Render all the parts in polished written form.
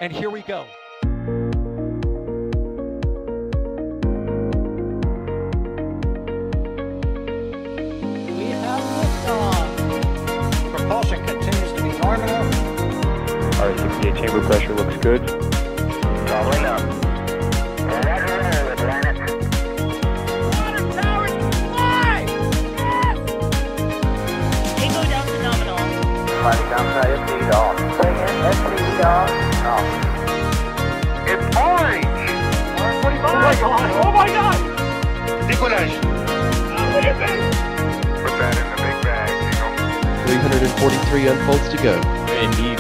And here we go. We have liftoff. Propulsion continues to be normal. R68 chamber pressure looks good. Rolling up. Roger, roll, planet. Water towers fly! Yes! Echo down to nominal. Flight downside FD off. Bring in FD off. Off. It's orange! 145! Oh my god! Oh my god! Decollage. What is it? Put that in the big bag, 343 unfolds to go. Indeed.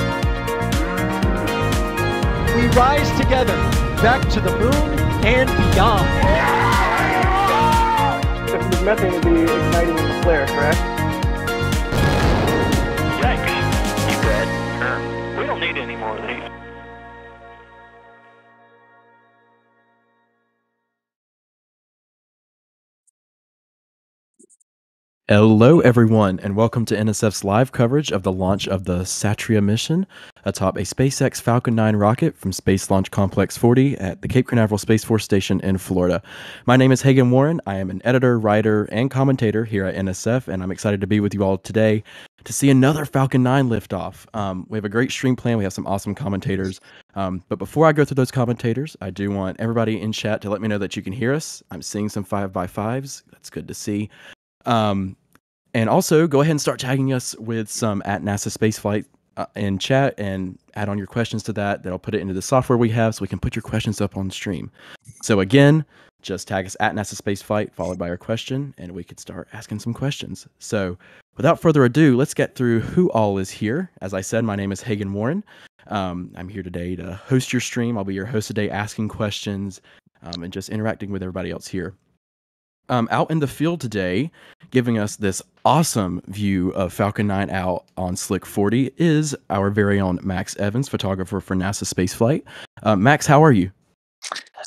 We rise together back to the moon and beyond. The methane would be igniting the flare, correct? Yikes. You dead? Sure. We don't need any more of these. Hello, everyone, and welcome to NSF's live coverage of the launch of the Satria mission atop a SpaceX Falcon 9 rocket from Space Launch Complex 40 at the Cape Canaveral Space Force Station in Florida. My name is Hagen Warren. I am an editor, writer, and commentator here at NSF, and I'm excited to be with you all today to see another Falcon 9 liftoff. We have a great stream plan. We have some awesome commentators. But before I go through those commentators, I do want everybody in chat to let me know that you can hear us. I'm seeing some 5x5s. That's good to see. And also, go ahead and start tagging us with some at NASASpaceflight in chat and add on your questions to that. That'll put it into the software we have so we can put your questions up on stream. So again, just tag us at NASASpaceflight followed by your question, and we could start asking some questions. So without further ado, let's get through who all is here. As I said, my name is Hagen Warren. I'm here today to host your stream. I'll be your host today, asking questions and just interacting with everybody else here. Out in the field today, giving us this awesome view of Falcon 9 out on Slick 40 is our very own Max Evans, photographer for NASA Spaceflight. Max, how are you?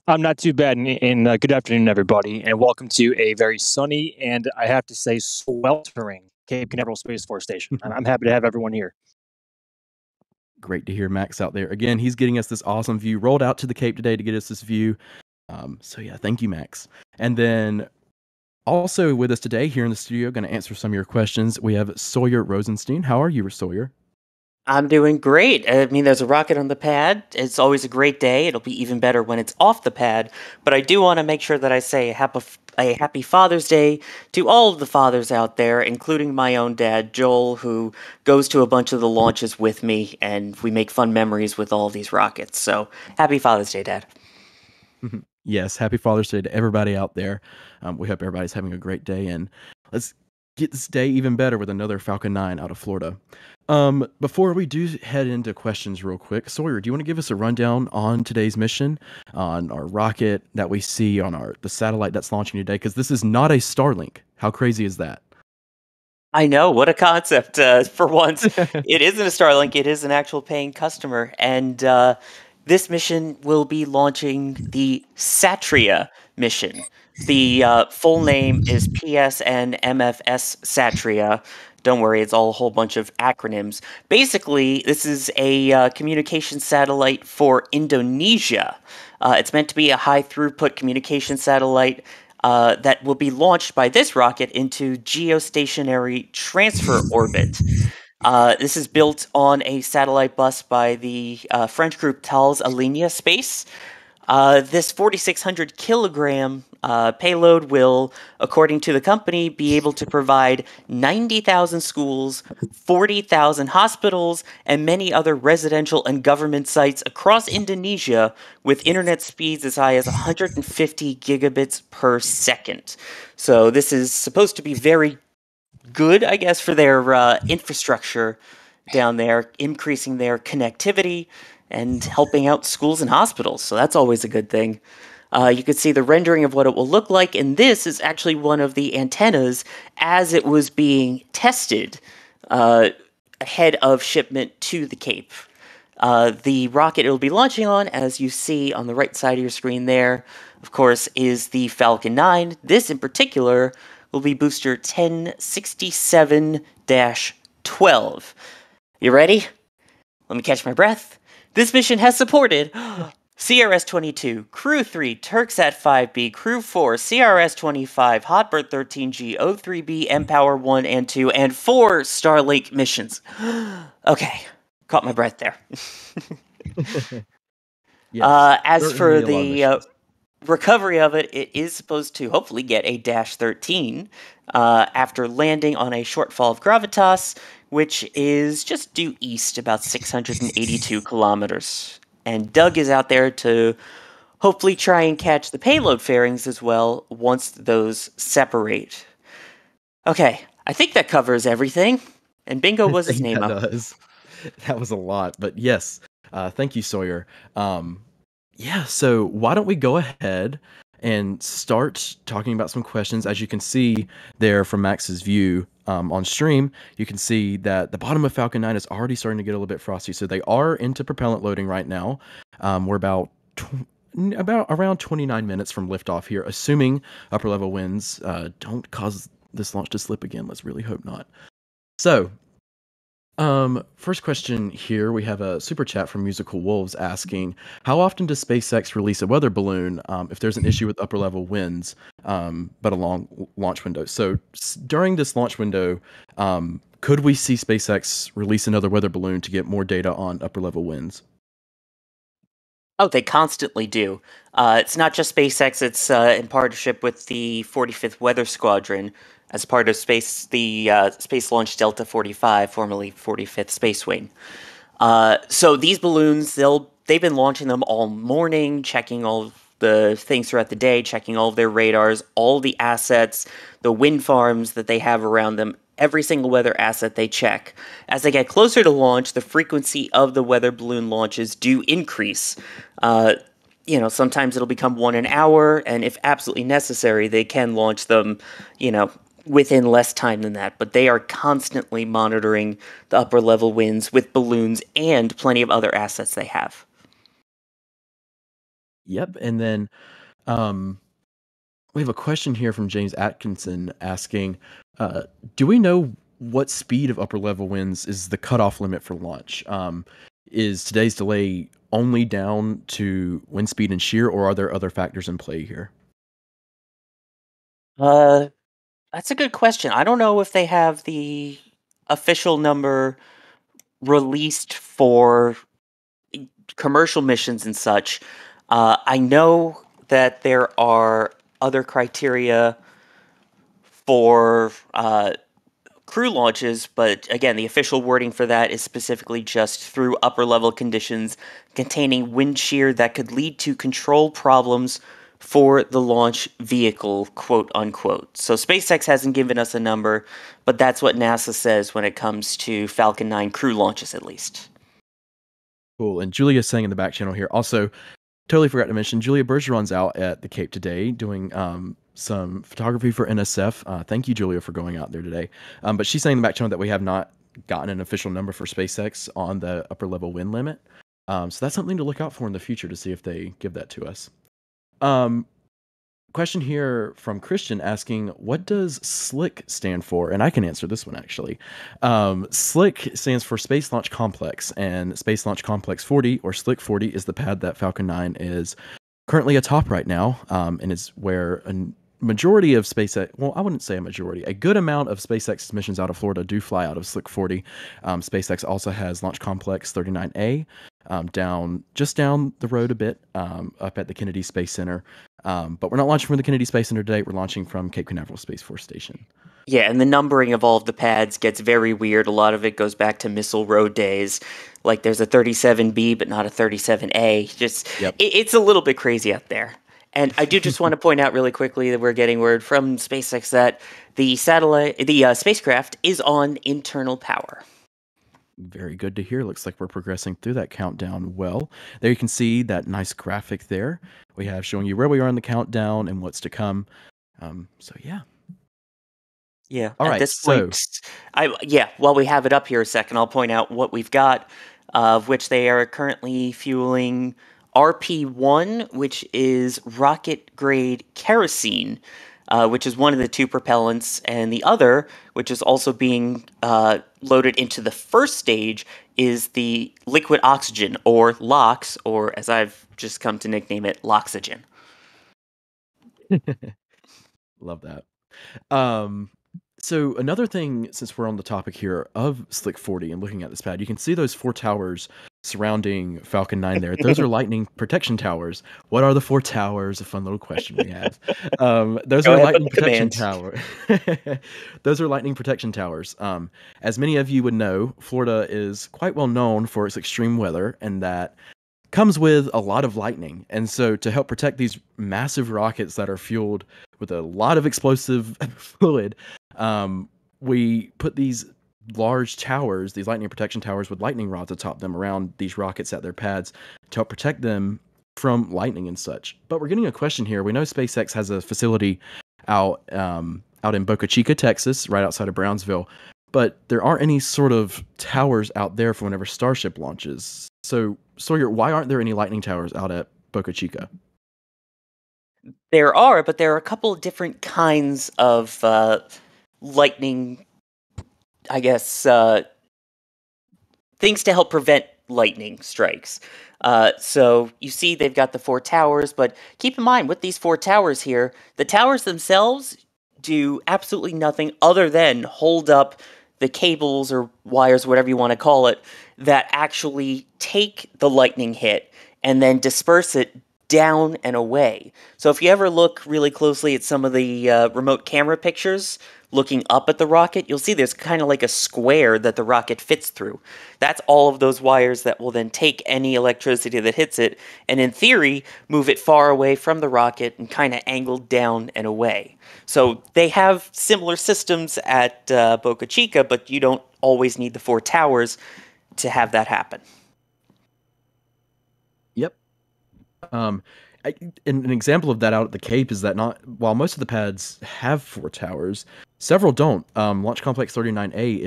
I'm not too bad, and good afternoon, everybody, and welcome to a very sunny and, I have to say, sweltering Cape Canaveral Space Force Station. I'm happy to have everyone here. Great to hear Max out there. Again, he's getting us this awesome view, rolled out to the Cape today to get us this view. So yeah, thank you, Max. And then also with us today here in the studio, going to answer some of your questions, we have Sawyer Rosenstein. How are you, Sawyer? I'm doing great. I mean, there's a rocket on the pad. It's always a great day. It'll be even better when it's off the pad. But I do want to make sure that I say a happy Father's Day to all of the fathers out there, including my own dad, Joel, who goes to a bunch of the launches with me, and we make fun memories with all of these rockets. So happy Father's Day, Dad. Yes, happy Father's Day to everybody out there. We hope everybody's having a great day, and let's get this day even better with another Falcon 9 out of Florida. Before we do head into questions real quick, Sawyer, do you want to give us a rundown on today's mission, on our rocket that we see on the satellite that's launching today? Because this is not a Starlink. How crazy is that? I know, what a concept. For once, it isn't a Starlink, it is an actual paying customer, and this mission will be launching the Satria mission. The full name is PSN-MFS Satria. Don't worry, it's all a whole bunch of acronyms. Basically, this is a communication satellite for Indonesia. It's meant to be a high-throughput communication satellite that will be launched by this rocket into geostationary transfer orbit. This is built on a satellite bus by the French group Thales Alenia Space. This 4,600 kilogram payload will, according to the company, be able to provide 90,000 schools, 40,000 hospitals, and many other residential and government sites across Indonesia with internet speeds as high as 150 gigabits per second. So this is supposed to be very good, I guess, for their infrastructure down there, increasing their connectivity and helping out schools and hospitals. So that's always a good thing. You can see the rendering of what it will look like, and this is actually one of the antennas as it was being tested ahead of shipment to the Cape. The rocket it will be launching on, as you see on the right side of your screen there, of course, is the Falcon 9. This in particular will be booster 1067-12. You ready? Let me catch my breath. This mission has supported CRS-22, Crew 3, Turksat 5B, Crew 4, CRS-25, Hotbird 13G, O3B, Empower 1 and 2, and 4 Starlink missions. Okay, caught my breath there. Yes. As for certainly a lot of the missions. recovery of it, it is supposed to hopefully get a Dash 13 after landing on a shortfall of gravitas, which is just due east about 682 kilometers. And Doug is out there to hopefully try and catch the payload fairings as well once those separate. Okay, I think that covers everything. And bingo I was his think name that up. does. That was a lot, but yes. Thank you, Sawyer. Yeah, so why don't we go ahead and start talking about some questions? As you can see there from Max's view on stream, you can see that the bottom of Falcon 9 is already starting to get a little bit frosty. So they are into propellant loading right now. We're about around 29 minutes from liftoff here, assuming upper level winds don't cause this launch to slip again. Let's really hope not. So, first question here, we have a super chat from Musical Wolves asking, how often does SpaceX release a weather balloon if there's an issue with upper level winds, but a long launch window? So during this launch window, could we see SpaceX release another weather balloon to get more data on upper level winds? Oh, they constantly do. It's not just SpaceX, it's in partnership with the 45th Weather Squadron as part of Space Launch Delta 45, formerly 45th Space Wing. So these balloons, they've been launching them all morning, checking all the things throughout the day, checking all of their radars, all the assets, the wind farms that they have around them, every single weather asset they check. As they get closer to launch, the frequency of the weather balloon launches do increase. Sometimes it'll become one an hour, and if absolutely necessary, they can launch them, within less time than that. But they are constantly monitoring the upper level winds with balloons and plenty of other assets they have. Yep, and then we have a question here from James Atkinson asking, do we know what speed of upper level winds is the cutoff limit for launch? Is today's delay only down to wind speed and shear, or are there other factors in play here? That's a good question. I don't know if they have the official number released for commercial missions and such. I know that there are other criteria for crew launches, but again, the official wording for that is specifically just through upper level conditions containing wind shear that could lead to control problems for the launch vehicle, quote unquote. So SpaceX hasn't given us a number, but that's what NASA says when it comes to Falcon 9 crew launches, at least. Cool. And Julia's saying in the back channel here, also, totally forgot to mention, Julia Bergeron's out at the Cape today doing some photography for NSF. Thank you, Julia, for going out there today. But she's saying in the back channel that we have not gotten an official number for SpaceX on the upper level wind limit. So that's something to look out for in the future to see if they give that to us. Question here from Christian asking, what does SLIC stand for? And I can answer this one, actually. SLIC stands for Space Launch Complex, and Space Launch Complex 40, or SLIC 40, is the pad that Falcon 9 is currently atop right now, and is where a majority of SpaceX, well, I wouldn't say a majority, a good amount of SpaceX missions out of Florida do fly out of SLIC 40. SpaceX also has Launch Complex 39A, just down the road a bit, up at the Kennedy Space Center. But we're not launching from the Kennedy Space Center today. We're launching from Cape Canaveral Space Force Station. Yeah, and the numbering of all of the pads gets very weird. A lot of it goes back to Missile Road days. Like there's a 37B, but not a 37A. Yep. It's a little bit crazy out there. And I do just want to point out really quickly that we're getting word from SpaceX that the spacecraft is on internal power. Very good to hear. Looks like we're progressing through that countdown well. There you can see that nice graphic there we have showing you where we are in the countdown and what's to come. So yeah. Yeah. All at right, this point, while we have it up here a second, I'll point out what we've got, of which they are currently fueling RP1, which is rocket grade kerosene. which is one of the two propellants, and the other, which is also being loaded into the first stage, is the liquid oxygen, or LOX, or as I've just come to nickname it, Loxygen. Love that. So another thing, since we're on the topic here of Slick 40 and looking at this pad, you can see those 4 towers surrounding Falcon 9 there. Those are lightning protection towers. What are the 4 towers? A fun little question we have. Those Go are ahead, lightning put the protection commands. towers. Those are lightning protection towers. As many of you would know, Florida is quite well known for its extreme weather, and that comes with a lot of lightning. And so to help protect these massive rockets that are fueled with a lot of explosive fluid, we put these large towers, these lightning protection towers with lightning rods atop them around these rockets at their pads to help protect them from lightning and such. But we're getting a question here. We know SpaceX has a facility out in Boca Chica, Texas, right outside of Brownsville, but there aren't any sort of towers out there for whenever Starship launches. So, Sawyer, why aren't there any lightning towers out at Boca Chica? There are, but there are a couple of different kinds of lightning, I guess, things to help prevent lightning strikes. So you see they've got the 4 towers, but keep in mind with these 4 towers here, the towers themselves do absolutely nothing other than hold up the cables or wires, whatever you want to call it, that actually take the lightning hit and then disperse it down and away. So if you ever look really closely at some of the remote camera pictures, looking up at the rocket, you'll see there's kind of like a square that the rocket fits through. That's all of those wires that will then take any electricity that hits it, and in theory, move it far away from the rocket and kind of angled down and away. So they have similar systems at Boca Chica, but you don't always need the 4 towers to have that happen. Yep. An example of that out at the Cape is that while most of the pads have 4 towers, several don't. Launch Complex 39A,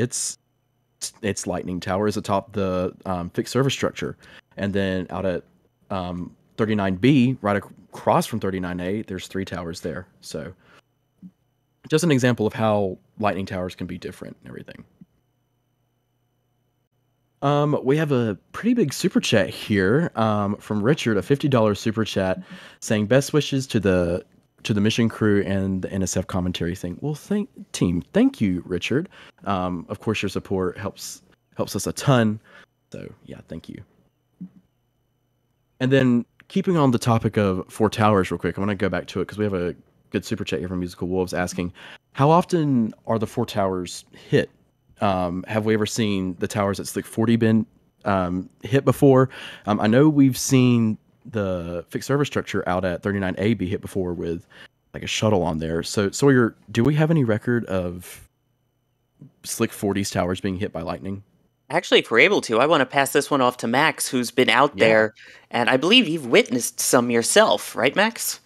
its lightning tower is atop the fixed service structure, and then out at 39B, right across from 39A, there's 3 towers there. So just an example of how lightning towers can be different and everything. We have a pretty big super chat here from Richard, a $50 super chat, saying best wishes to the mission crew and the NSF commentary thing. Well, thank you, Richard. Of course, your support helps us a ton. So yeah, thank you. And then keeping on the topic of 4 towers, real quick, I want to go back to it because we have a good super chat here from Musical Wolves asking, how often are the 4 towers hit? Have we ever seen the towers at Slick 40 been hit before? I know we've seen the fixed service structure out at 39A be hit before with like a shuttle on there. So Sawyer, do we have any record of Slick 40's towers being hit by lightning? Actually, if we're able to, I want to pass this one off to Max, who's been out there, and I believe you've witnessed some yourself, right, Max?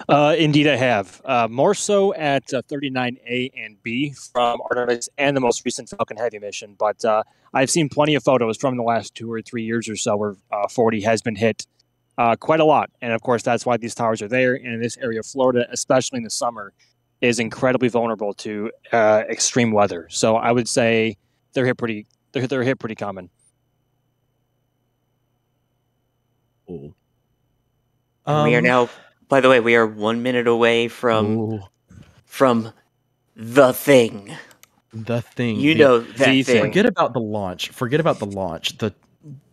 Indeed, I have. More so at 39A and B from Artemis and the most recent Falcon Heavy mission. But I've seen plenty of photos from the last 2 or 3 years or so where 40 has been hit quite a lot. And of course, that's why these towers are there. And in this area of Florida, especially in the summer, is incredibly vulnerable to extreme weather. So I would say they're hit pretty common. Cool. We are now. By the way, we are 1 minute away from the thing. The thing. You know that thing. Forget about the launch.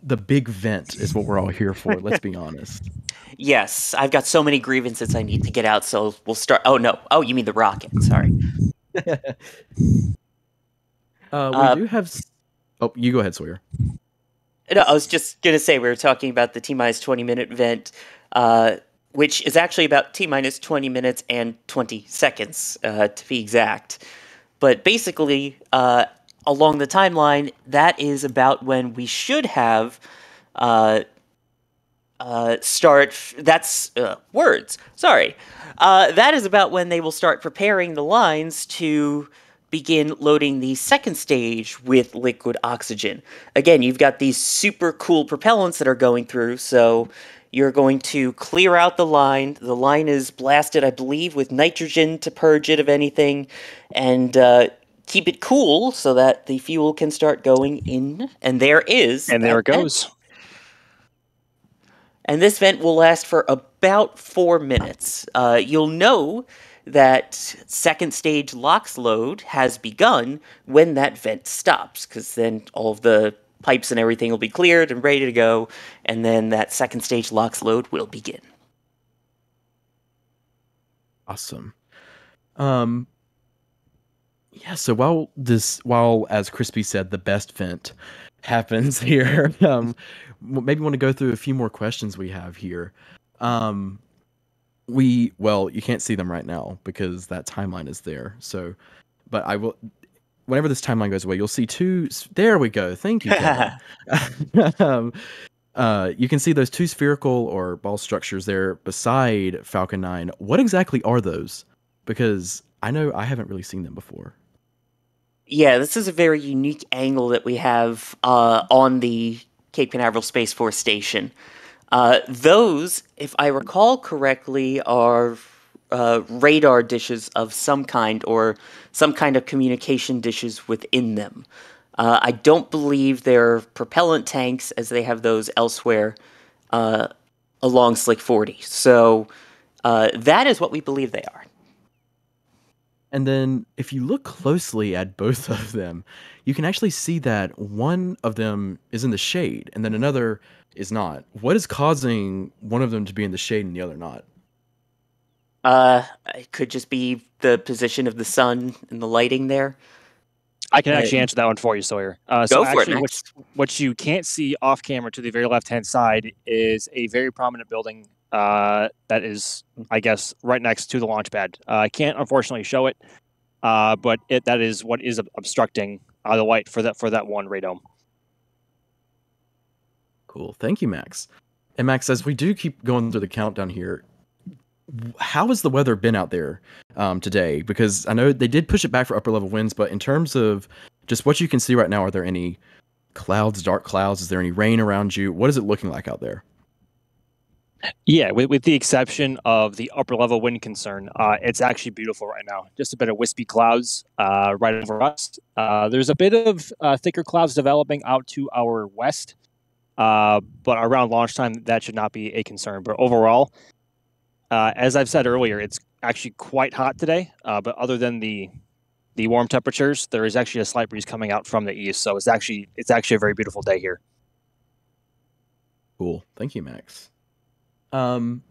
The big vent is what we're all here for. Let's be honest. Yes, I've got so many grievances I need to get out, so we'll start. Oh, no. Oh, you mean the rocket. Sorry. We do have... Oh, you go ahead, Sawyer. No, I was just going to say, we were talking about the T-minus 20-minute vent, which is actually about T-minus 20 minutes and 20 seconds, to be exact. But basically, along the timeline, that is about when we should have words. Sorry. That is about when they will start preparing the lines to begin loading the second stage with liquid oxygen. Again, you've got these super cool propellants that are going through, so You're going to clear out the line. The line is blasted, I believe, with nitrogen to purge it of anything, and keep it cool so that the fuel can start going in. And there is. And there it goes. And this vent will last for about 4 minutes. You'll know that second stage LOX load has begun when that vent stops, because then all of the pipes and everything will be cleared and ready to go, and then that second stage LOX load will begin. Awesome. Yeah, so while as Crispy said, the best vent happens here, maybe want to go through a few more questions we have here. You can't see them right now because that timeline is there. So, but I will, whenever this timeline goes away, you'll see two. There we go. Thank you, Kevin. You can see those two spherical or ball structures there beside Falcon 9. What exactly are those? Because I know I haven't really seen them before. Yeah, this is a very unique angle that we have on the Cape Canaveral Space Force Station. Those, if I recall correctly, are radar dishes of some kind, or some kind of communication dishes within them. I don't believe they're propellant tanks, as they have those elsewhere along Slick 40. So that is what we believe they are. And then if you look closely at both of them, you can actually see that one of them is in the shade and then another is not. What is causing one of them to be in the shade and the other not? It could just be the position of the sun and the lighting there. I can actually answer that one for you, Sawyer. Go for it, Max. What you can't see off camera to the very left-hand side is a very prominent building that is, I guess, right next to the launch pad. I can't unfortunately show it, but that is what is obstructing the light for that one radome. Cool. Thank you, Max. And Max, as we do keep going through the countdown here, how has the weather been out there today? Because I know they did push it back for upper level winds, but in terms of just what you can see right now, are there any clouds, dark clouds? Is there any rain around you? What is it looking like out there? Yeah, with the exception of the upper level wind concern, it's actually beautiful right now. Just a bit of wispy clouds right over us. There's a bit of thicker clouds developing out to our west, but around launch time, that should not be a concern. But overall, as I've said earlier, it's actually quite hot today. But other than the warm temperatures, there is actually a slight breeze coming out from the east. So it's actually a very beautiful day here. Cool. Thank you, Max. And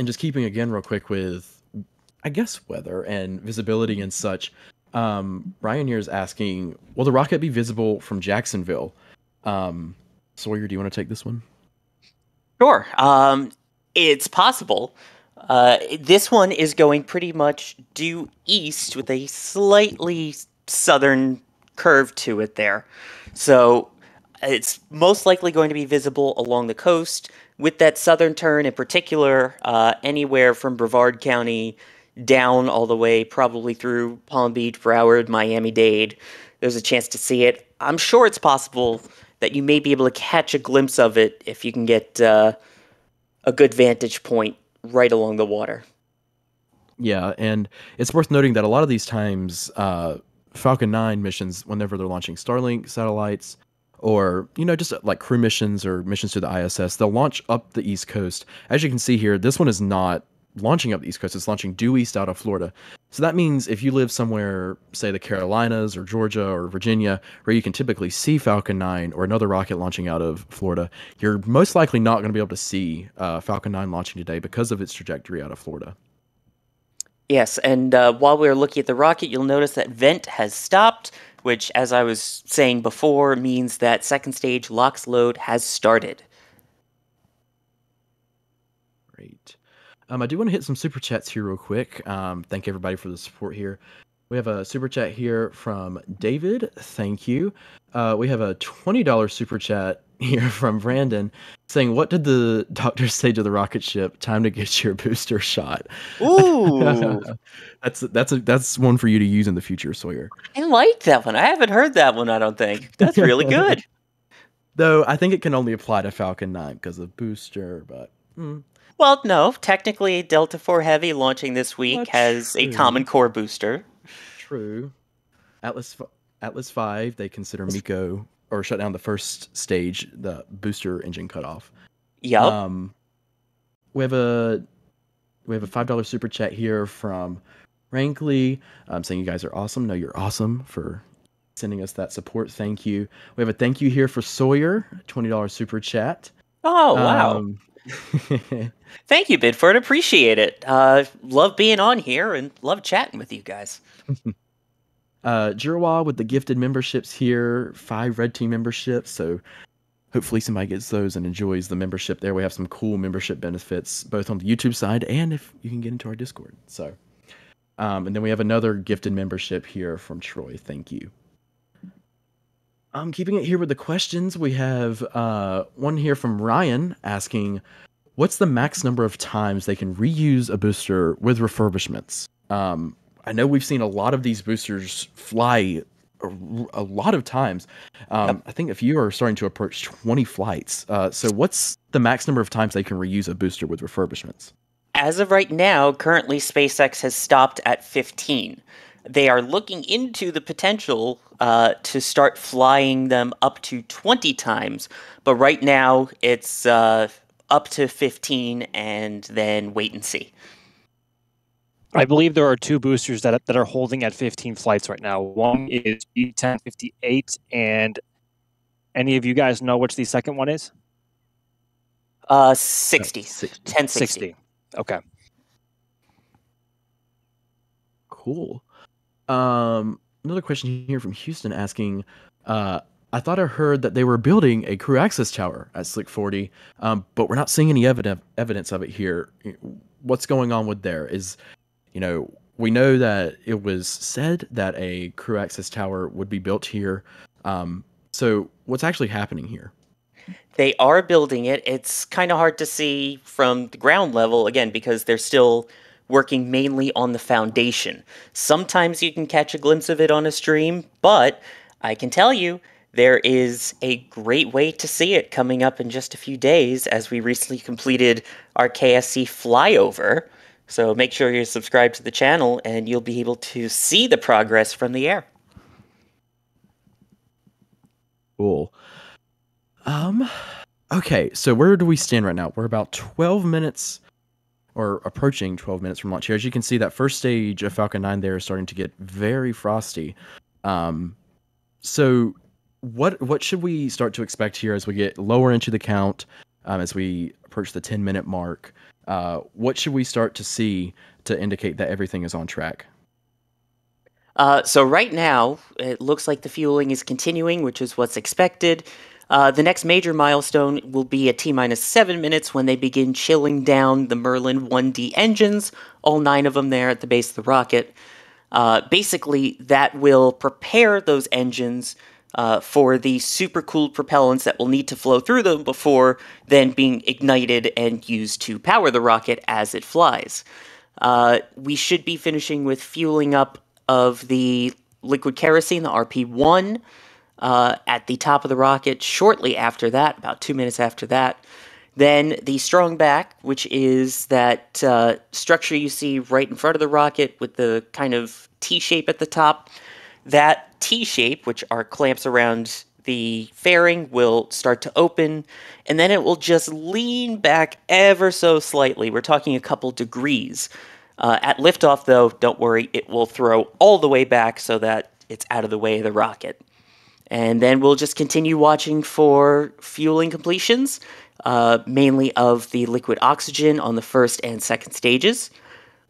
just keeping again real quick with, I guess, weather and visibility and such. Ryan here is asking, will the rocket be visible from Jacksonville? Sawyer, do you want to take this one? Sure. It's possible. This one is going pretty much due east with a slightly southern curve to it there. So it's most likely going to be visible along the coast, with that southern turn in particular, anywhere from Brevard County down all the way probably through Palm Beach, Broward, Miami-Dade. There's a chance to see it. I'm sure it's possible that you may be able to catch a glimpse of it if you can get a good vantage point right along the water. Yeah, and it's worth noting that a lot of these times, Falcon 9 missions, whenever they're launching Starlink satellites, or, just like crew missions or missions to the ISS, they'll launch up the East Coast. As you can see here, this one is not launching up the East Coast, it's launching due east out of Florida. So that means if you live somewhere, say the Carolinas or Georgia or Virginia, where you can typically see Falcon 9 or another rocket launching out of Florida, you're most likely not going to be able to see Falcon 9 launching today because of its trajectory out of Florida. Yes, and while we're looking at the rocket, you'll notice that vent has stopped, which, as I was saying before, means that second stage LOX load has started. Great. I do want to hit some super chats here real quick. Thank everybody for the support here. We have a super chat here from David. Thank you. We have a $20 super chat here from Brandon saying, "What did the doctor say to the rocket ship? Time to get your booster shot." Ooh, that's one for you to use in the future, Sawyer. I like that one. I haven't heard that one, I don't think. That's really good. Though I think it can only apply to Falcon 9 because of booster, but Well, no, technically Delta IV Heavy launching this week has a true. Common Core booster. True. Atlas 5, they consider MECO or shut down the first stage, the booster engine cutoff. Yup. We have a $5 super chat here from Rankley, saying you guys are awesome. No, you're awesome for sending us that support. Thank you. We have a thank you here for Sawyer, $20 super chat. Oh, wow. Thank you, Bidford. Appreciate it. Love being on here and love chatting with you guys. Jirwa with the gifted memberships here, 5 Red Team memberships. So hopefully somebody gets those and enjoys the membership there. We have some cool membership benefits, both on the YouTube side and if you can get into our Discord. So, and then we have another gifted membership here from Troy. Thank you. Keeping it here with the questions, we have one here from Ryan asking, what's the max number of times they can reuse a booster with refurbishments? I know we've seen a lot of these boosters fly a lot of times. I think a few are starting to approach 20 flights. So what's the max number of times they can reuse a booster with refurbishments? As of right now, currently SpaceX has stopped at 15. They are looking into the potential to start flying them up to 20 times, but right now it's up to 15 and then wait and see. I believe there are 2 boosters that are holding at 15 flights right now. One is B1058, and any of you guys know which the second one is? 60. 1060. Okay. Cool. Another question here from Houston asking, I thought I heard that they were building a crew access tower at Slick 40, but we're not seeing any evidence of it here. What's going on with there? We know that it was said that a crew access tower would be built here. So what's actually happening here? They are building it. It's kind of hard to see from the ground level, again, because they're still working mainly on the foundation. Sometimes you can catch a glimpse of it on a stream, but I can tell you, there is a great way to see it coming up in just a few days, as we recently completed our KSC flyover. So make sure you're subscribed to the channel and you'll be able to see the progress from the air. Cool. Okay, so where do we stand right now? We're about 12 minutes or approaching 12 minutes from launch here. As you can see, that first stage of Falcon 9 there is starting to get very frosty. So what should we start to expect here as we get lower into the count, as we approach the 10-minute mark? What should we start to see to indicate that everything is on track? So right now, it looks like the fueling is continuing, which is what's expected. The next major milestone will be at T-minus 7 minutes when they begin chilling down the Merlin 1D engines, all 9 of them there at the base of the rocket. Basically, that will prepare those engines for the super-cooled propellants that will need to flow through them before then being ignited and used to power the rocket as it flies. We should be finishing with fueling up of the liquid kerosene, the RP-1, at the top of the rocket shortly after that, about 2 minutes after that. Then the strong back, which is that structure you see right in front of the rocket with the kind of T-shape at the top. That T-shape, which are clamps around the fairing, will start to open, and then it will just lean back ever so slightly. We're talking a couple degrees. At liftoff, though, don't worry, it will throw all the way back so that it's out of the way of the rocket. And then we'll just continue watching for fueling completions, mainly of the liquid oxygen on the first and second stages.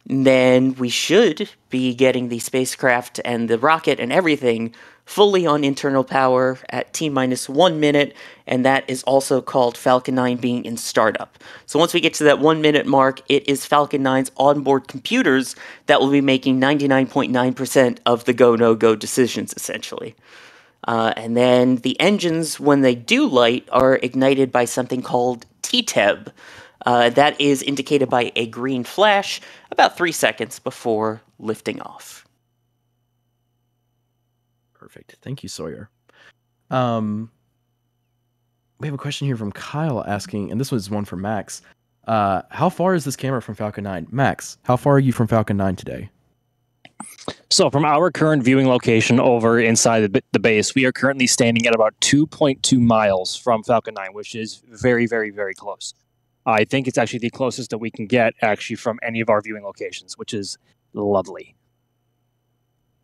And then we should be getting the spacecraft and the rocket and everything fully on internal power at T-minus 1 minute, and that is also called Falcon 9 being in startup. So once we get to that 1 minute mark, it is Falcon 9's onboard computers that will be making 99.9% of the go-no-go decisions, essentially. And then the engines, when they do light, are ignited by something called TTEB. That is indicated by a green flash about 3 seconds before lifting off. Perfect. Thank you, Sawyer. we have a question here from Kyle asking, and this was one for Max. How far is this camera from Falcon 9? Max, how far are you from Falcon 9 today? So from our current viewing location over inside the base, we are currently standing at about 2.2 miles from Falcon 9, which is very, very, very close. I think it's actually the closest that we can get actually from any of our viewing locations, which is lovely.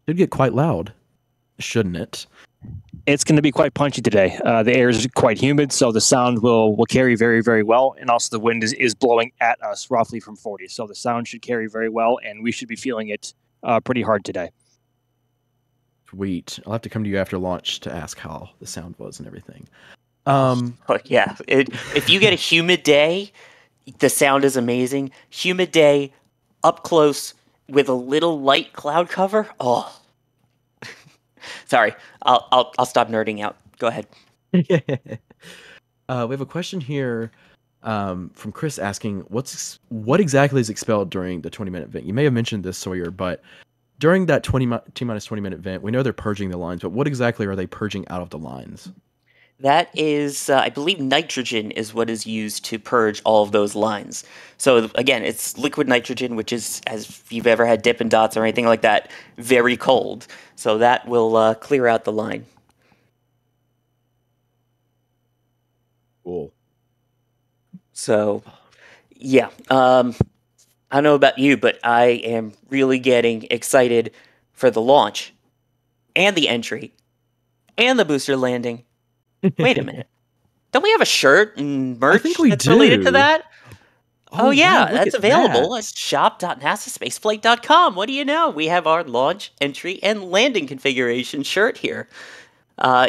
It'd get quite loud, shouldn't it? It's going to be quite punchy today. The air is quite humid, so the sound will carry very, very well. And also the wind is blowing at us roughly from 40. So the sound should carry very well, and we should be feeling it pretty hard today. Sweet. I'll have to come to you after launch to ask how the sound was and everything. Yeah. If you get a humid day, the sound is amazing. Humid day, up close with a little light cloud cover. Oh. Sorry, I'll stop nerding out. Go ahead. We have a question here from Chris asking, what exactly is expelled during the 20-minute event? You may have mentioned this, Sawyer, but during that T-minus 20-minute event, we know they're purging the lines, but what exactly are they purging out of the lines? That is, I believe nitrogen is what is used to purge all of those lines. So again, it's liquid nitrogen, which is, as if you've ever had Dippin' Dots or anything like that, very cold. So that will clear out the line. Cool. So, yeah. I don't know about you, but I am really getting excited for the launch and the entry and the booster landing. Wait a minute. Don't we have a shirt and merch that's related to that? Oh yeah, wow, that's available at shop.nasaspaceflight.com. What do you know? We have our launch, entry, and landing configuration shirt here.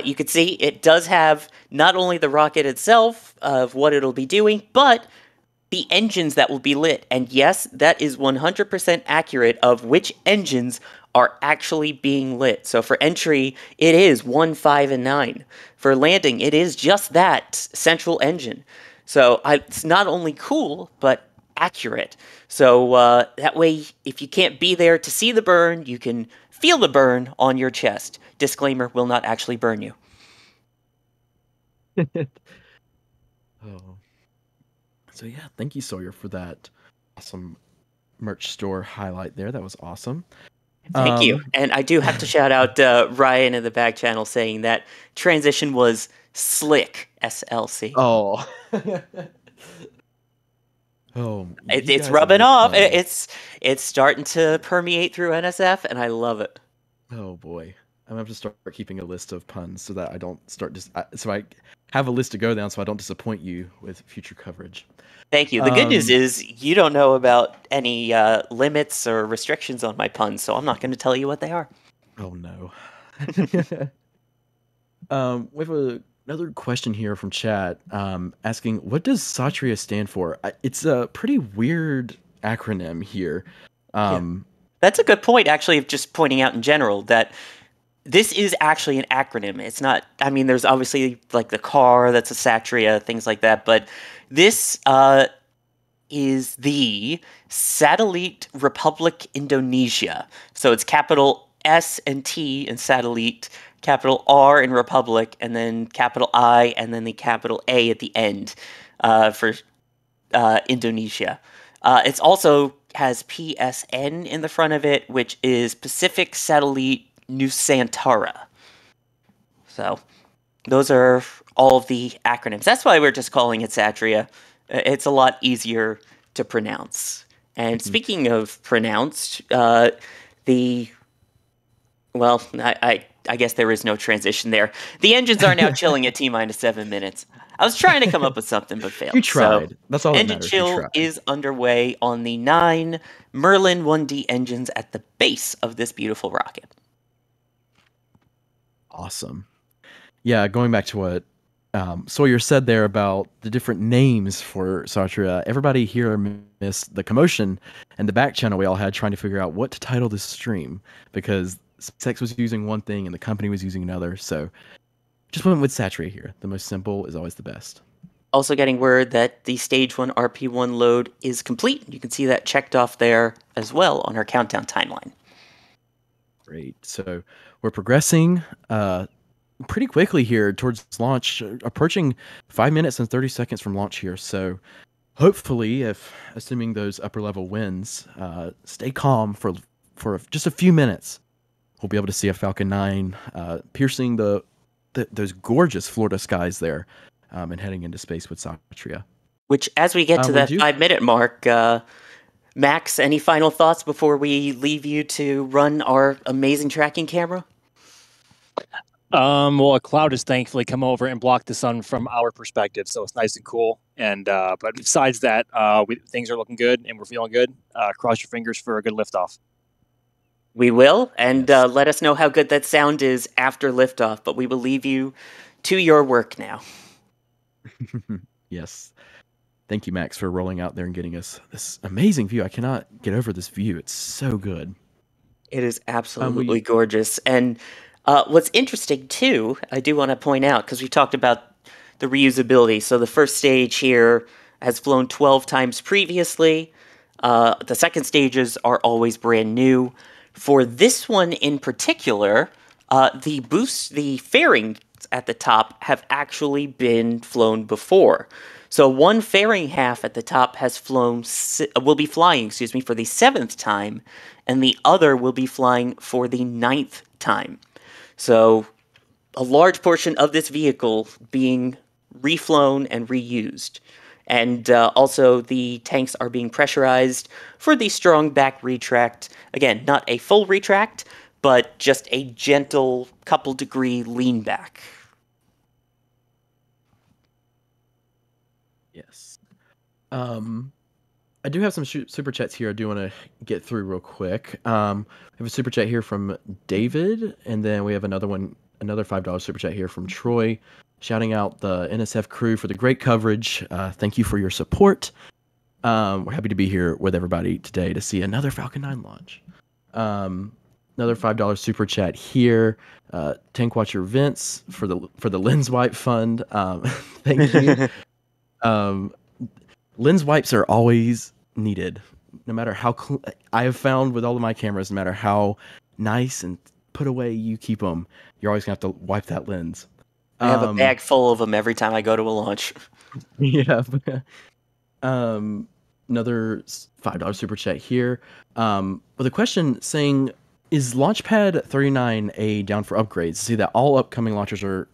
You can see it does have not only the rocket itself of what it'll be doing, but the engines that will be lit. And yes, that is 100% accurate of which engines are actually being lit. So for entry, it is 1, 5, and 9. For landing, it is just that central engine. So it's not only cool, but accurate. So that way, if you can't be there to see the burn, you can feel the burn on your chest. Disclaimer, will not actually burn you. So yeah, thank you, Sawyer, for that awesome merch store highlight there. That was awesome. Thank you. And I do have to shout out Ryan in the back channel saying that transition was slick, SLC. Oh. It's rubbing off. It's starting to permeate through NSF, and I love it. Oh boy. I'm gonna have to start keeping a list of puns so that I don't start so I have a list to go down so I don't disappoint you with future coverage. Thank you. The good news is you don't know about any limits or restrictions on my puns, so I'm not going to tell you what they are. Oh no. We have another question here from chat asking, what does Satria stand for? It's a pretty weird acronym here. That's a good point, actually, of just pointing out in general that this is actually an acronym. It's not, I mean, there's obviously like the car, that's a Satria, things like that, but this is the Satellite Republic Indonesia. So it's capital S and T in Satellite, capital R in Republic, and then capital I, and then the capital A at the end for Indonesia. It's also has PSN in the front of it, which is Pacific Satellite Nusantara. So those are all of the acronyms. That's why we're just calling it Satria. It's a lot easier to pronounce. And speaking of pronounced, I guess there is no transition there. The engines are now chilling at T-minus 7 minutes. I was trying to come up with something, but failed. You tried. So, that's all that engine matters. chill is underway on the 9 Merlin 1D engines at the base of this beautiful rocket. Awesome. Yeah, going back to what Sawyer said there about the different names for Satria, everybody here missed the commotion and the back channel we all had trying to figure out what to title this stream, because SpaceX was using one thing and the company was using another, so just went with Satria here. The most simple is always the best. Also getting word that the Stage 1 RP1 load is complete. You can see that checked off there as well on our countdown timeline. Great. So we're progressing. pretty quickly here towards launch, approaching 5 minutes and 30 seconds from launch here. So hopefully, if assuming those upper level winds stay calm for just a few minutes, we'll be able to see a Falcon 9 piercing those gorgeous Florida skies there and heading into space with Satria. Which, as we get to that 5-minute mark, Max, any final thoughts before we leave you to run our amazing tracking camera? Well, a cloud has thankfully come over and blocked the sun from our perspective, so it's nice and cool. And but besides that, things are looking good and we're feeling good. Cross your fingers for a good liftoff. We will, and let us know how good that sound is after liftoff. But we will leave you to your work now. Yes. Thank you, Max, for rolling out there and getting us this amazing view. I cannot get over this view. It's so good. It is absolutely gorgeous. And what's interesting, too, I do want to point out, because we talked about the reusability. So the first stage here has flown 12 times previously. The second stages are always brand new. For this one in particular, the fairings at the top have actually been flown before. So one fairing half at the top will be flying for the 7th time, and the other will be flying for the 9th time. So a large portion of this vehicle being reflown and reused. And also the tanks are being pressurized for the strong back retract. Again, not a full retract, but just a gentle couple degree lean back. Yes. I do have some super chats here I do want to get through real quick. We have a super chat here from David, and then we have another $5 super chat here from Troy, shouting out the NSF crew for the great coverage. Thank you for your support. We're happy to be here with everybody today to see another Falcon 9 launch. Another $5 super chat here. Tank Watcher Vince for the Lens Wipe Fund. Thank you. Lens wipes are always needed, no matter how I have found with all of my cameras, no matter how nice and put away you keep them, you're always gonna have to wipe that lens. I have a bag full of them every time I go to a launch. Yeah. Another $5 super chat here with a question saying, is Launchpad 39A down for upgrades? See that all upcoming launchers are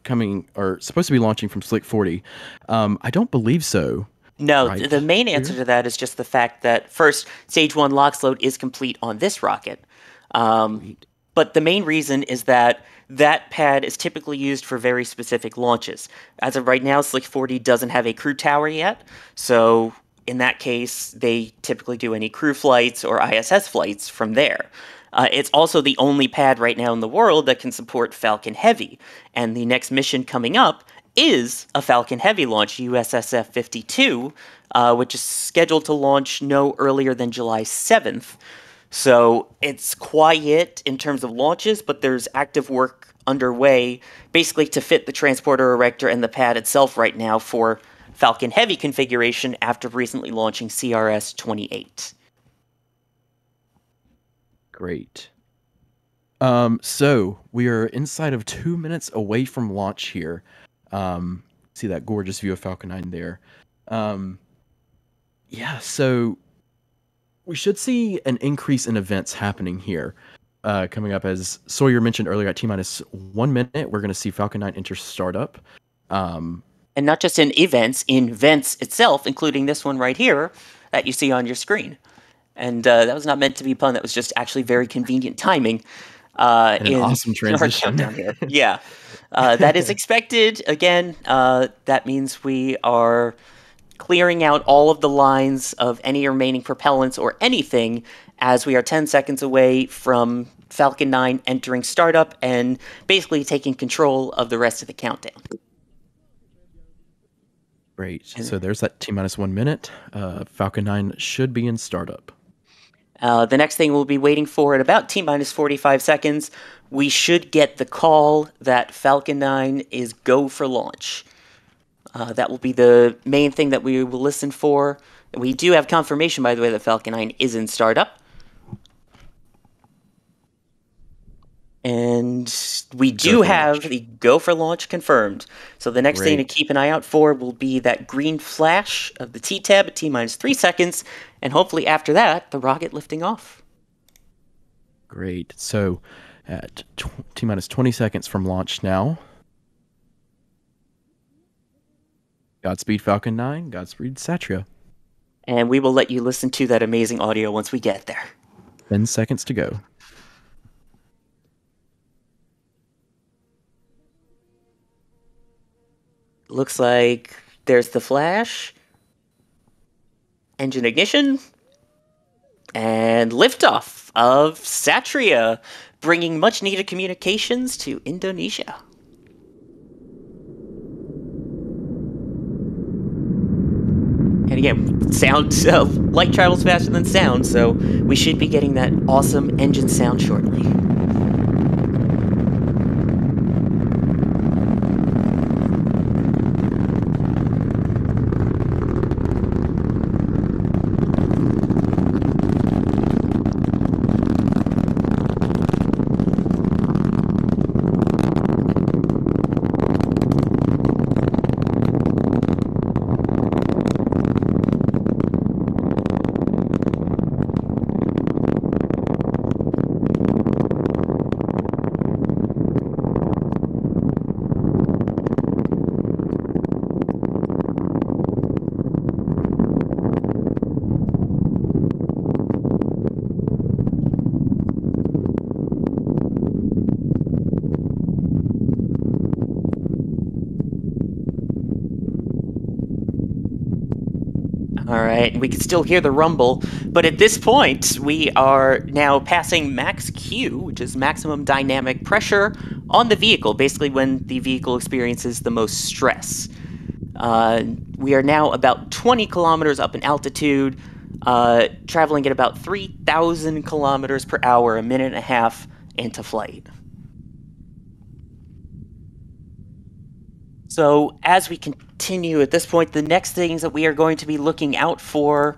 supposed to be launching from Slick 40. I don't believe so. No, right the main answer to that is just the fact that, first, Stage 1 LOX load is complete on this rocket. But the main reason is that pad is typically used for very specific launches. As of right now, Slick 40 doesn't have a crew tower yet, so in that case, they typically do any crew flights or ISS flights from there. It's also the only pad right now in the world that can support Falcon Heavy, and the next mission coming up is a Falcon Heavy launch, USSF-52, which is scheduled to launch no earlier than July 7th. So it's quiet in terms of launches, but there's active work underway basically to fit the transporter erector and the pad itself right now for Falcon Heavy configuration after recently launching CRS-28. Great. So we are inside of 2 minutes away from launch here. See that gorgeous view of Falcon 9 there. Yeah, so we should see an increase in events happening here. Coming up, as Sawyer mentioned earlier, at T-minus 1 minute, we're going to see Falcon 9 enter startup. And not just in vents itself, including this one right here that you see on your screen. And that was not meant to be a pun. That was just actually very convenient timing. An awesome transition. Down here. Yeah. That is expected. Again, that means we are clearing out all of the lines of any remaining propellants or anything as we are 10 seconds away from Falcon 9 entering startup and basically taking control of the rest of the countdown. Great. So there's that T-minus 1 minute. Falcon 9 should be in startup. The next thing we'll be waiting for at about T-minus 45 seconds, we should get the call that Falcon 9 is go for launch. That will be the main thing that we will listen for. We do have confirmation, by the way, that Falcon 9 is in startup. And We do for have launch. the go for launch confirmed. So the next thing to Great. keep an eye out for will be that green flash of the T-tab at T-minus 3 seconds, and hopefully after that, the rocket lifting off. Great. So at T-minus 20 seconds from launch now. Godspeed Falcon 9, Godspeed Satria. And we will let you listen to that amazing audio once we get there. 10 seconds to go. Looks like there's the flash, engine ignition, and liftoff of Satria, bringing much needed communications to Indonesia. And again, light travels faster than sound, so we should be getting that awesome engine sound shortly. All right, we can still hear the rumble, but at this point, we are now passing max Q, which is maximum dynamic pressure on the vehicle, basically when the vehicle experiences the most stress. We are now about 20 kilometers up in altitude, traveling at about 3,000 kilometers per hour, a minute and a half into flight. So as we continue at this point, the next things that we are going to be looking out for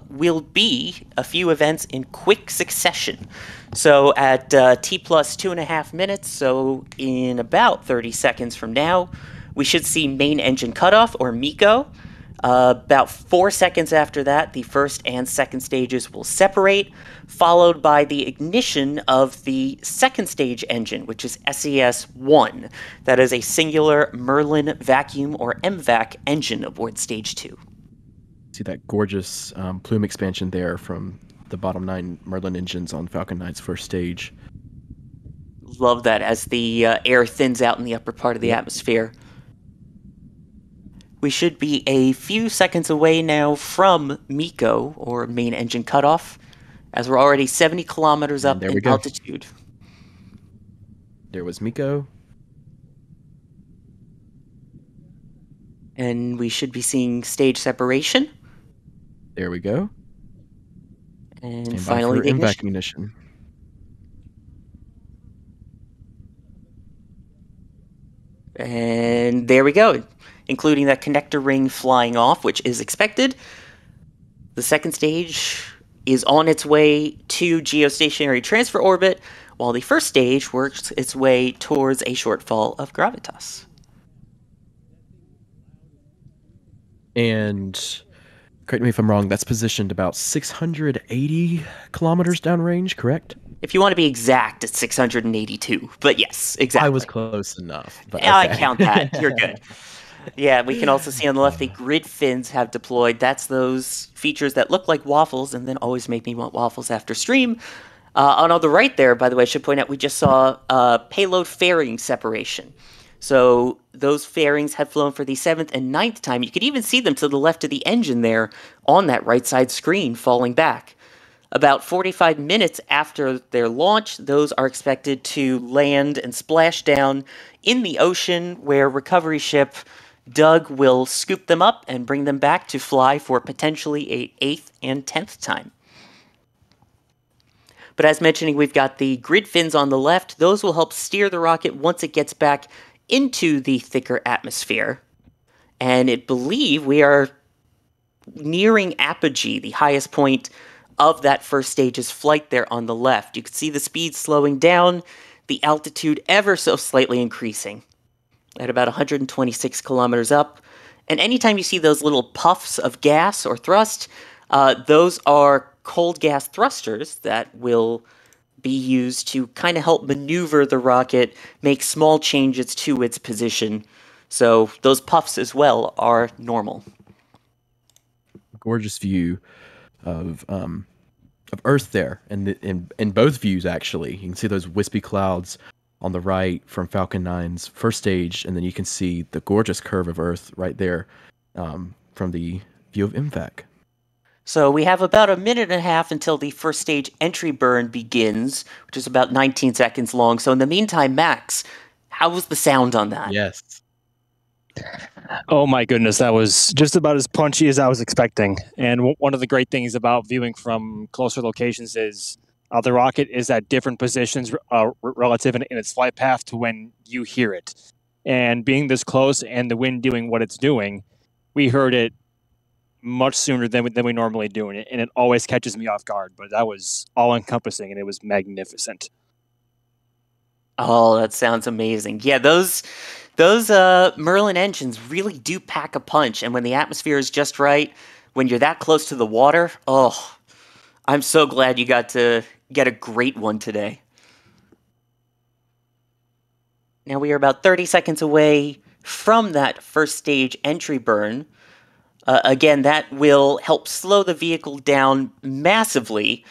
will be a few events in quick succession. So at T plus 2.5 minutes, so in about 30 seconds from now, we should see main engine cutoff, or MECO. About 4 seconds after that, the first and second stages will separate, followed by the ignition of the second stage engine, which is SES-1. That is a singular Merlin vacuum, or MVAC, engine aboard stage 2. See that gorgeous plume expansion there from the bottom 9 Merlin engines on Falcon 9's first stage. Love that, as the air thins out in the upper part of the atmosphere. We should be a few seconds away now from MECO, or main engine cutoff, as we're already 70 kilometers up in altitude. There was MECO. And we should be seeing stage separation. There we go. And finally, the MVAC ignition. And there we go, including that connector ring flying off, which is expected. The second stage is on its way to geostationary transfer orbit, while the first stage works its way towards a shortfall of gravitas. And correct me if I'm wrong, that's positioned about 680 kilometers downrange, correct? If you want to be exact, it's 682. But yes, exactly. I was close enough. But yeah, okay. I count that. You're good. Yeah, we can also see on the left the grid fins have deployed. That's those features that look like waffles and then always make me want waffles after stream. On the right there, by the way, I should point out, we just saw payload fairing separation. So those fairings have flown for the 7th and 9th time. You could even see them to the left of the engine there on that right side screen falling back. About 45 minutes after their launch, those are expected to land and splash down in the ocean, where recovery ship Doug will scoop them up and bring them back to fly for potentially a 8th and 10th time. But as mentioning, we've got the grid fins on the left. Those will help steer the rocket once it gets back into the thicker atmosphere. And it believe we are nearing apogee, the highest point of that first stage's flight there on the left. You can see the speed slowing down. the altitude ever so slightly increasing at about 126 kilometers up. And anytime you see those little puffs of gas or thrust, those are cold gas thrusters that will be used to kind of help maneuver the rocket, make small changes to its position. So those puffs as well are normal. Gorgeous view of Earth there, and in both views actually. You can see those wispy clouds on the right from Falcon 9's first stage, and then you can see the gorgeous curve of Earth right there from the view of MVAC. So we have about a minute and a half until the first stage entry burn begins, which is about 19 seconds long. So in the meantime, Max, how was the sound on that? Yes. Oh my goodness, that was just about as punchy as I was expecting. And one of the great things about viewing from closer locations is the rocket is at different positions relative in its flight path to when you hear it. And being this close and the wind doing what it's doing, we heard it much sooner than we normally do, and it always catches me off guard. But that was all-encompassing, and it was magnificent. Oh, that sounds amazing. Yeah, those Merlin engines really do pack a punch, and when the atmosphere is just right, when you're that close to the water, oh, I'm so glad you got to get a great one today. Now we are about 30 seconds away from that first stage entry burn. Again, that will help slow the vehicle down massively,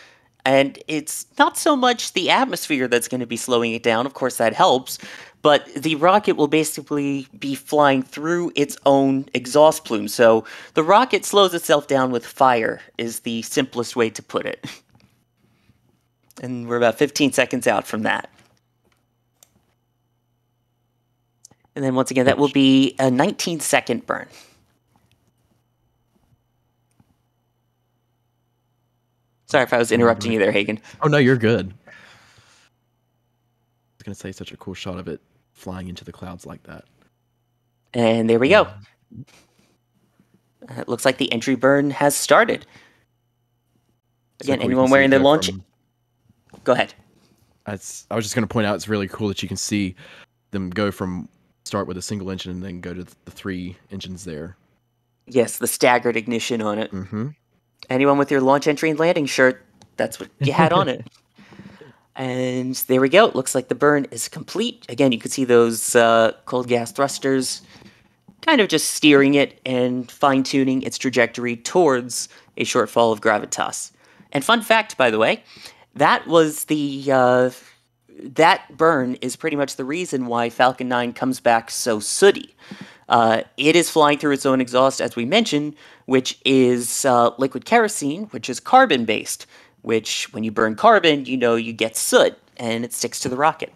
and it's not so much the atmosphere that's going to be slowing it down. Of course, that helps, but the rocket will basically be flying through its own exhaust plume. So the rocket slows itself down with fire is the simplest way to put it. And we're about 15 seconds out from that. And then once again, that will be a 19-second burn. Sorry if I was interrupting you there, Hagen. Oh, no, you're good. I was going to say such a cool shot of it flying into the clouds like that. And there we go. It looks like the entry burn has started. Again, anyone wearing their launch... Go ahead. I was just going to point out it's really cool that you can see them go from start with a single engine and then go to the 3 engines there. Yes, the staggered ignition on it. Mm-hmm. Anyone with your launch entry and landing shirt, that's what you had on it. And there we go. It looks like the burn is complete. Again, you can see those cold gas thrusters kind of just steering it and fine-tuning its trajectory towards a shortfall of gravitas. And fun fact, by the way, that was that burn is pretty much the reason why Falcon 9 comes back so sooty. It is flying through its own exhaust, as we mentioned, which is liquid kerosene, which is carbon-based, which, when you burn carbon, you get soot, and it sticks to the rocket.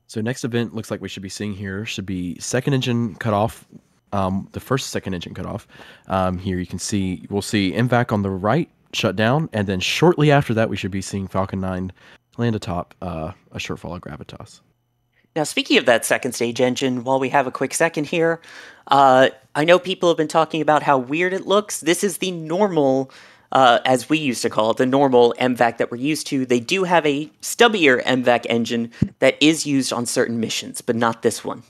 So next event looks like we should be seeing here should be second engine cut off, the first second engine cut off. Here you can see, we'll see MVAC on the right, shut down, and then shortly after that we should be seeing Falcon 9 land atop a shortfall of gravitas. Now, speaking of that second stage engine, while we have a quick second here, I know people have been talking about how weird it looks. This is the normal, as we used to call it, the normal MVAC that we're used to. They do have a stubbier MVAC engine that is used on certain missions, but not this one.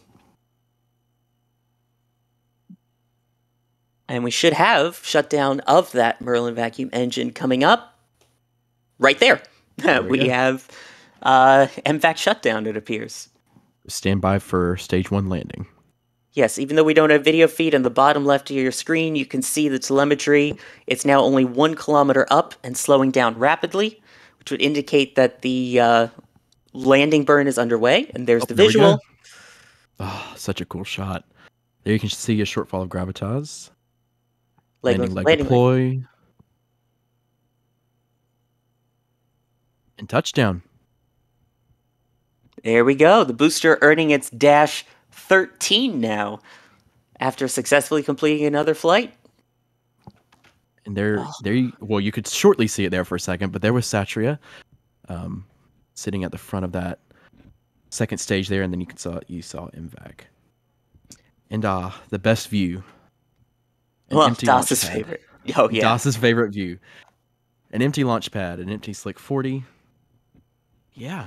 And we should have shutdown of that Merlin vacuum engine coming up right there. We have MVAC shutdown, it appears. Stand by for stage 1 landing. Yes, even though we don't have video feed on the bottom left of your screen, you can see the telemetry. It's now only 1 kilometer up and slowing down rapidly, which would indicate that the landing burn is underway. And there's the visual. Oh, such a cool shot. There you can see a shortfall of gravitas. Landing leg deploy. And touchdown. There we go. The booster earning its dash 13 now after successfully completing another flight. And you could shortly see it there for a second, but there was Satria sitting at the front of that second stage there, and then you saw MVAC. And the best view. DAS's favorite. Oh, yeah. DAS's favorite view. An empty launch pad, an empty Slick 40. Yeah.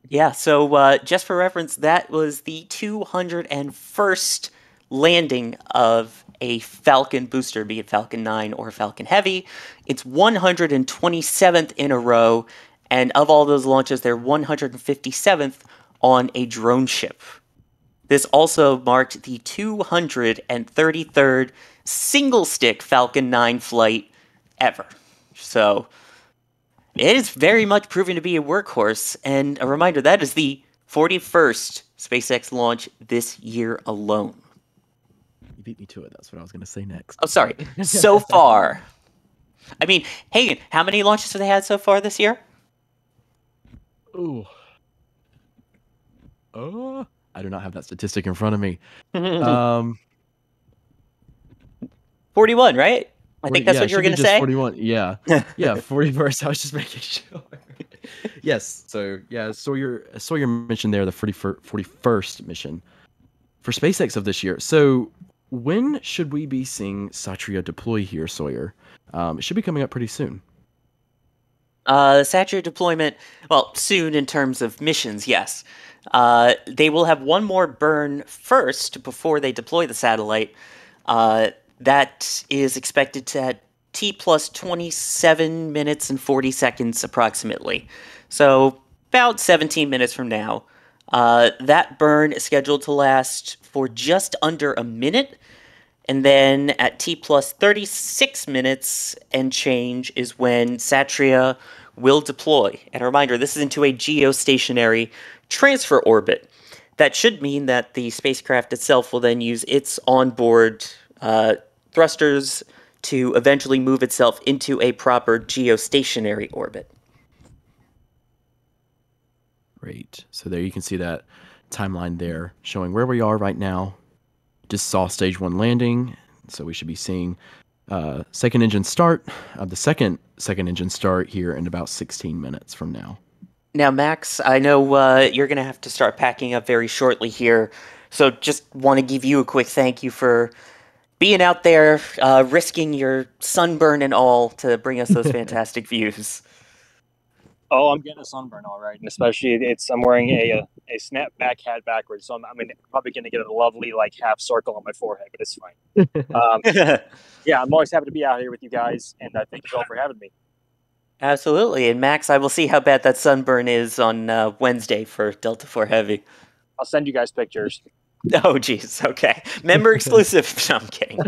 Yeah, so just for reference, that was the 201st landing of a Falcon booster, be it Falcon 9 or Falcon Heavy. It's 127th in a row, and of all those launches, they're 157th on a drone ship. This also marked the 233rd single-stick Falcon 9 flight ever. So it is very much proving to be a workhorse, and a reminder, that is the 41st SpaceX launch this year alone. You beat me to it. That's what I was going to say next. Oh, sorry. So far. I mean, Hagen, how many launches have they had so far this year? Ooh. I do not have that statistic in front of me. 41, right? I think that's what you were going to say. 41. Yeah. Yeah, 41st. I was just making sure. Yes. So, yeah, I saw your mention there, the 41st mission for SpaceX of this year. So, when should we be seeing Satria deploy here, Sawyer? It should be coming up pretty soon. Satria deployment, well, soon in terms of missions, yes. They will have one more burn first before they deploy the satellite. That is expected to at T plus 27 minutes and 40 seconds approximately. So about 17 minutes from now. That burn is scheduled to last for just under a minute. And then at T plus 36 minutes and change is when Satria will deploy. And a reminder, this is into a geostationary transfer orbit. That should mean that the spacecraft itself will then use its onboard thrusters to eventually move itself into a proper geostationary orbit. Great. So there you can see that timeline there showing where we are right now. Just saw stage 1 landing, so we should be seeing second engine start of the second engine start here in about 16 minutes from now. Now, Max, I know you're going to have to start packing up very shortly here, so just want to give you a quick thank you for being out there, risking your sunburn and all to bring us those fantastic views. Oh, I'm getting a sunburn, all right, and especially I'm wearing a snapback hat backwards, so I'm probably going to get a lovely half circle on my forehead, but it's fine. Yeah, I'm always happy to be out here with you guys, and thank you all for having me. Absolutely, and Max, I will see how bad that sunburn is on Wednesday for Delta 4 Heavy. I'll send you guys pictures. Oh, jeez, okay. Member exclusive. No, I'm kidding.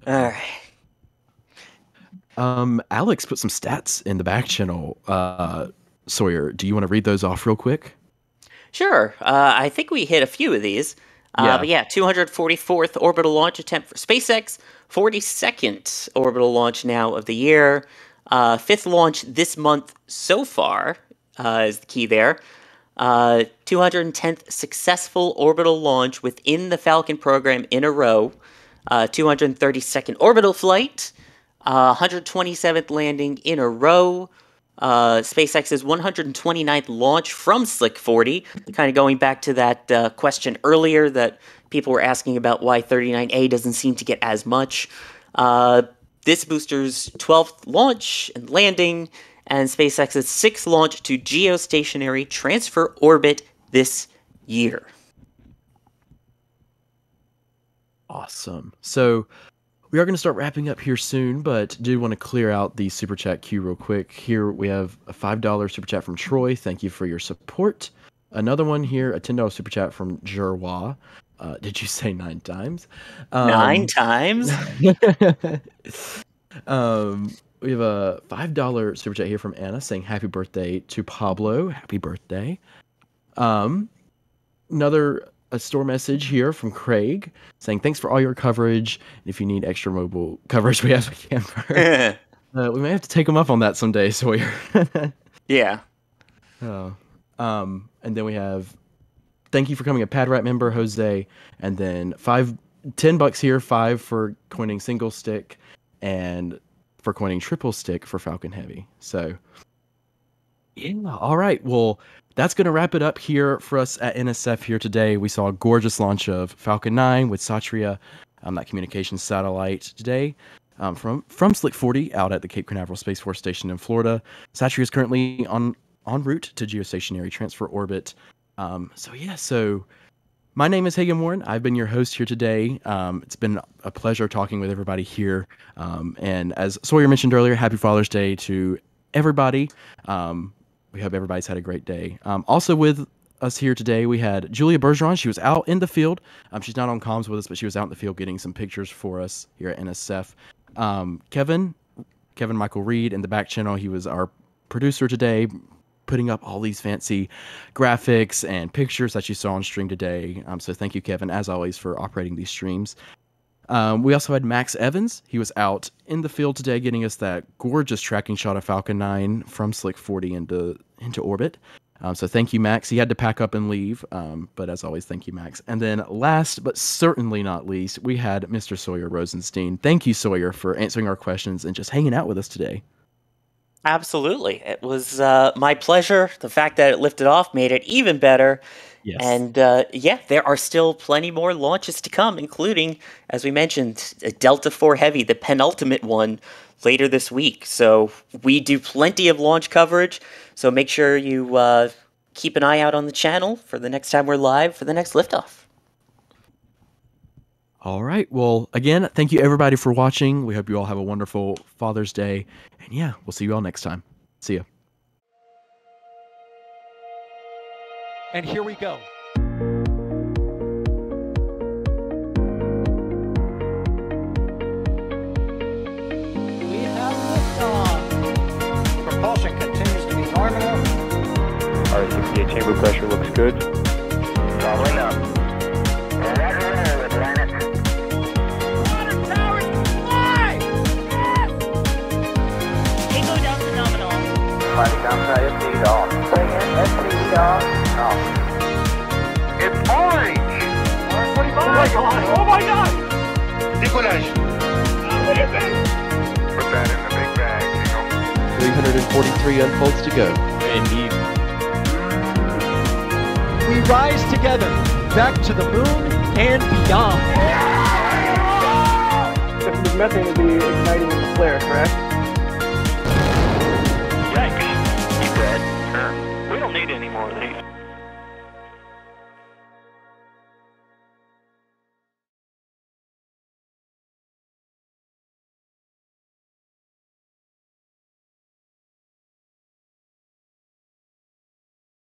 All right. Alex put some stats in the back channel. Sawyer, do you want to read those off real quick? Sure. I think we hit a few of these. But yeah, 244th orbital launch attempt for SpaceX, 42nd orbital launch now of the year, 5th launch this month so far is the key there. 210th successful orbital launch within the Falcon program in a row, 232nd orbital flight, 127th landing in a row, SpaceX's 129th launch from Slick 40, kind of going back to that question earlier that people were asking about why 39A doesn't seem to get as much. This booster's 12th launch and landing, and SpaceX's 6th launch to geostationary transfer orbit this year. Awesome. So we are going to start wrapping up here soon, but do want to clear out the Super Chat queue real quick. Here we have a $5 Super Chat from Troy. Thank you for your support. Another one here, a $10 Super Chat from Jerwa. Did you say 9 times? 9 times? We have a $5 Super Chat here from Anna saying happy birthday to Pablo. Happy birthday. Another store message here from Craig saying thanks for all your coverage. And if you need extra mobile coverage, we have a camper. We may have to take them up on that someday, Sawyer. Yeah. Oh. And then we have thank you for coming a PadRat member, Jose, and then $10 here, 5 for coining single stick, and for coining triple stick for Falcon Heavy. So, yeah. All right. Well, that's going to wrap it up here for us at NSF here today. We saw a gorgeous launch of Falcon 9 with Satria, that communications satellite today. from Slick 40 out at the Cape Canaveral Space Force Station in Florida. Satria is currently en route to geostationary transfer orbit. So my name is Hagen Warren. I've been your host here today. It's been a pleasure talking with everybody here. And as Sawyer mentioned earlier, happy Father's Day to everybody. We hope everybody's had a great day. Also with us here today, we had Julia Bergeron. She was out in the field. She's not on comms with us, but she was out in the field getting some pictures for us here at NSF. Kevin Michael Reed in the back channel. He was our producer today, putting up all these fancy graphics and pictures that you saw on stream today. So thank you, Kevin, as always, for operating these streams. We also had Max Evans. He was out in the field today getting us that gorgeous tracking shot of Falcon 9 from Slick 40 into orbit. So thank you, Max. He had to pack up and leave, but as always, thank you, Max. And then last but certainly not least, we had Mr. Sawyer Rosenstein. Thank you, Sawyer, for answering our questions and just hanging out with us today. Absolutely. It was my pleasure. The fact that it lifted off made it even better. Yes. And there are still plenty more launches to come, including, as we mentioned, Delta IV Heavy, the penultimate one, later this week. So we do plenty of launch coverage. So make sure you keep an eye out on the channel for the next time we're live for the next liftoff. All right. Well, again, thank you everybody for watching. We hope you all have a wonderful Father's Day. And yeah, we'll see you all next time. See ya. And here we go. We have liftoff. Propulsion continues to be nominal. R68 chamber pressure looks good. Doubling up. Roger, planet. Water towers, fly! Yes! Echo down to nominal. Flight downside SPD off. Bring in SPD off. It's orange! 45! Oh my god! Oh my god! Decollage. What is it? Put that in the big bag, Jingle. 343 unfolds to go. Indeed. We rise together, back to the moon and beyond. This methane will be igniting in the flare, correct?